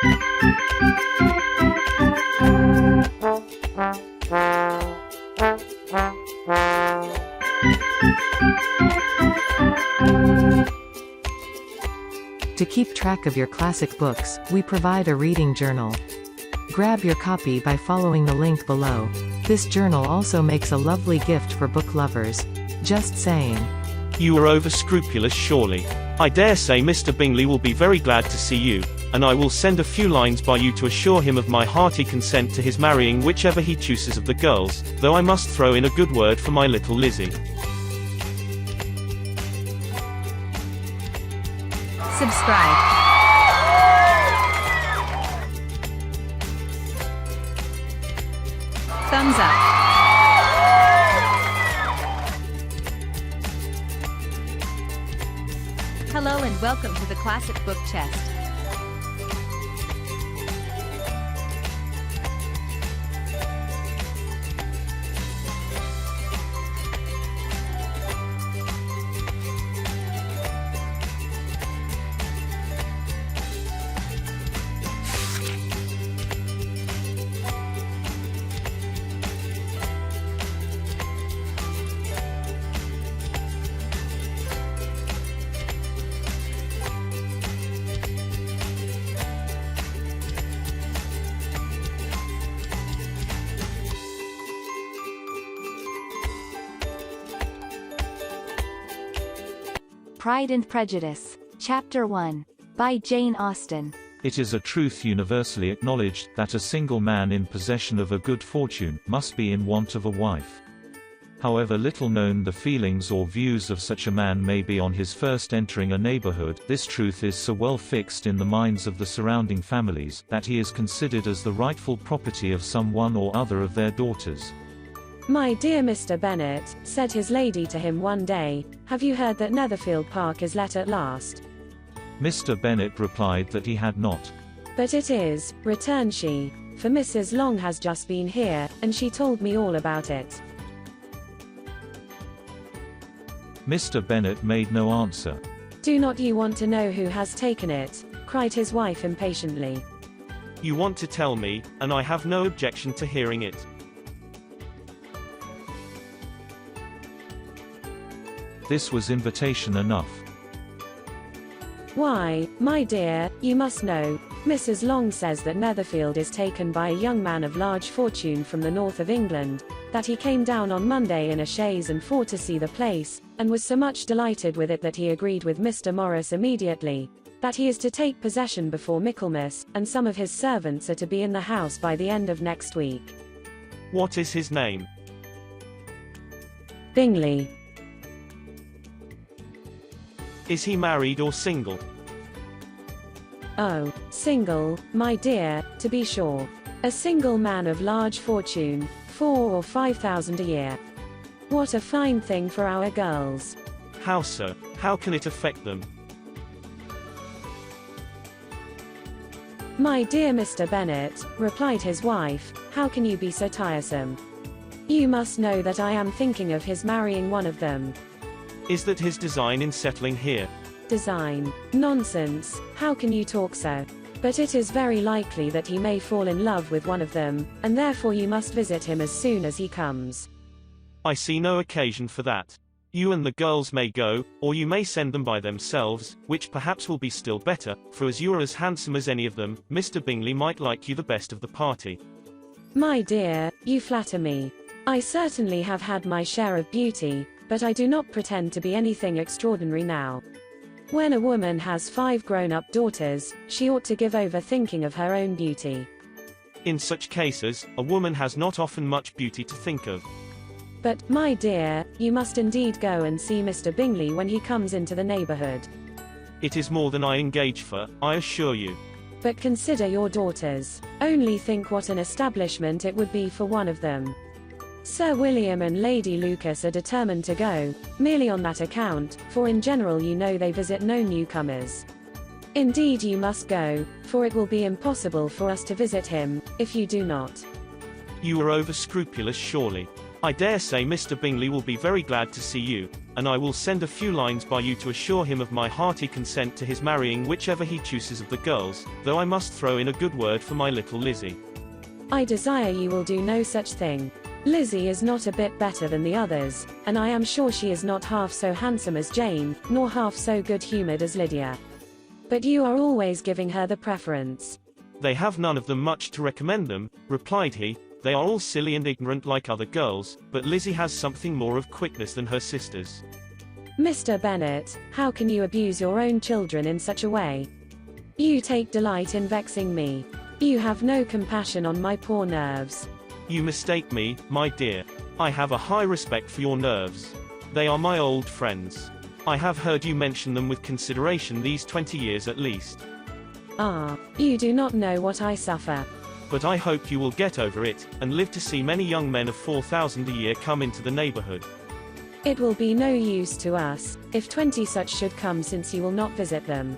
To keep track of your classic books, we provide a reading journal. Grab your copy by following the link below. This journal also makes a lovely gift for book lovers. Just saying. You are over scrupulous, surely. I dare say Mr. Bingley will be very glad to see you, and I will send a few lines by you to assure him of my hearty consent to his marrying whichever he chooses of the girls, though I must throw in a good word for my little Lizzie. Subscribe. Thumbs up. Hello and welcome to the Classic Book Chest. Pride and Prejudice, Chapter 1, by Jane Austen. It is a truth universally acknowledged, that a single man in possession of a good fortune, must be in want of a wife. However little known the feelings or views of such a man may be on his first entering a neighbourhood, this truth is so well fixed in the minds of the surrounding families, that he is considered as the rightful property of some one or other of their daughters. "My dear Mr. Bennet," said his lady to him one day, "have you heard that Netherfield Park is let at last?" Mr. Bennet replied that he had not. "But it is," returned she, "for Mrs. Long has just been here, and she told me all about it." Mr. Bennet made no answer. "Do not you want to know who has taken it?" cried his wife impatiently. You want to tell me, and I have no objection to hearing it. This was invitation enough. "Why, my dear, you must know, Mrs. Long says that Netherfield is taken by a young man of large fortune from the north of England, that he came down on Monday in a chaise and four to see the place, and was so much delighted with it that he agreed with Mr. Morris immediately, that he is to take possession before Michaelmas, and some of his servants are to be in the house by the end of next week." What is his name? "Bingley." Is he married or single? "Oh, single, my dear, to be sure. A single man of large fortune, 4,000 or 5,000 a year. What a fine thing for our girls." How so? How can it affect them? "My dear Mr. Bennet," replied his wife, "how can you be so tiresome? You must know that I am thinking of his marrying one of them." Is that his design in settling here? "Design? Nonsense, how can you talk so? But it is very likely that he may fall in love with one of them, and therefore you must visit him as soon as he comes." I see no occasion for that. You and the girls may go, or you may send them by themselves, which perhaps will be still better, for as you are as handsome as any of them, Mr. Bingley might like you the best of the party. "My dear, you flatter me. I certainly have had my share of beauty, but I do not pretend to be anything extraordinary now. When a woman has 5 grown-up daughters, she ought to give over thinking of her own beauty." In such cases, a woman has not often much beauty to think of. "But, my dear, you must indeed go and see Mr. Bingley when he comes into the neighbourhood." It is more than I engage for, I assure you. "But consider your daughters. Only think what an establishment it would be for one of them. Sir William and Lady Lucas are determined to go, merely on that account, for in general you know they visit no newcomers. Indeed you must go, for it will be impossible for us to visit him, if you do not." You are over scrupulous, surely. I dare say Mr. Bingley will be very glad to see you, and I will send a few lines by you to assure him of my hearty consent to his marrying whichever he chooses of the girls, though I must throw in a good word for my little Lizzie. I desire you will do no such thing. Lizzie is not a bit better than the others, and I am sure she is not half so handsome as Jane, nor half so good-humoured as Lydia. But you are always giving her the preference. They have none of them much to recommend them, replied he. They are all silly and ignorant like other girls, but Lizzie has something more of quickness than her sisters. Mr. Bennet, how can you abuse your own children in such a way? You take delight in vexing me. You have no compassion on my poor nerves. You mistake me, my dear. I have a high respect for your nerves. They are my old friends. I have heard you mention them with consideration these 20 years at least. Ah, you do not know what I suffer. But I hope you will get over it, and live to see many young men of 4,000 a year come into the neighbourhood. It will be no use to us, if 20 such should come, since you will not visit them.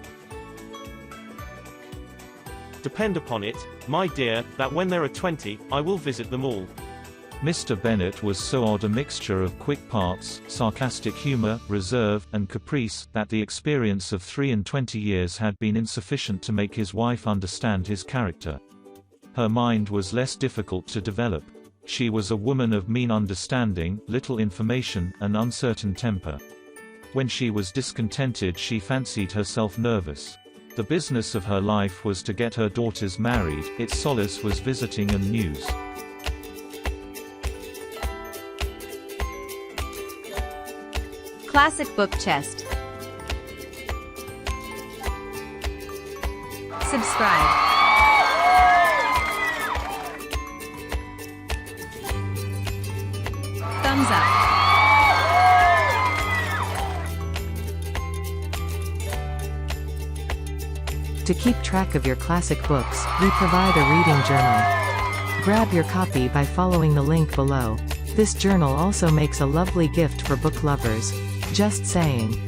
Depend upon it, my dear, that when there are 20, I will visit them all. Mr. Bennet was so odd a mixture of quick parts, sarcastic humour, reserve, and caprice, that the experience of 23 years had been insufficient to make his wife understand his character. Her mind was less difficult to develop. She was a woman of mean understanding, little information, and uncertain temper. When she was discontented, she fancied herself nervous. The business of her life was to get her daughters married, its solace was visiting and news. Classic Book Chest. Subscribe. Thumbs up. To keep track of your classic books, we provide a reading journal. Grab your copy by following the link below. This journal also makes a lovely gift for book lovers. Just saying.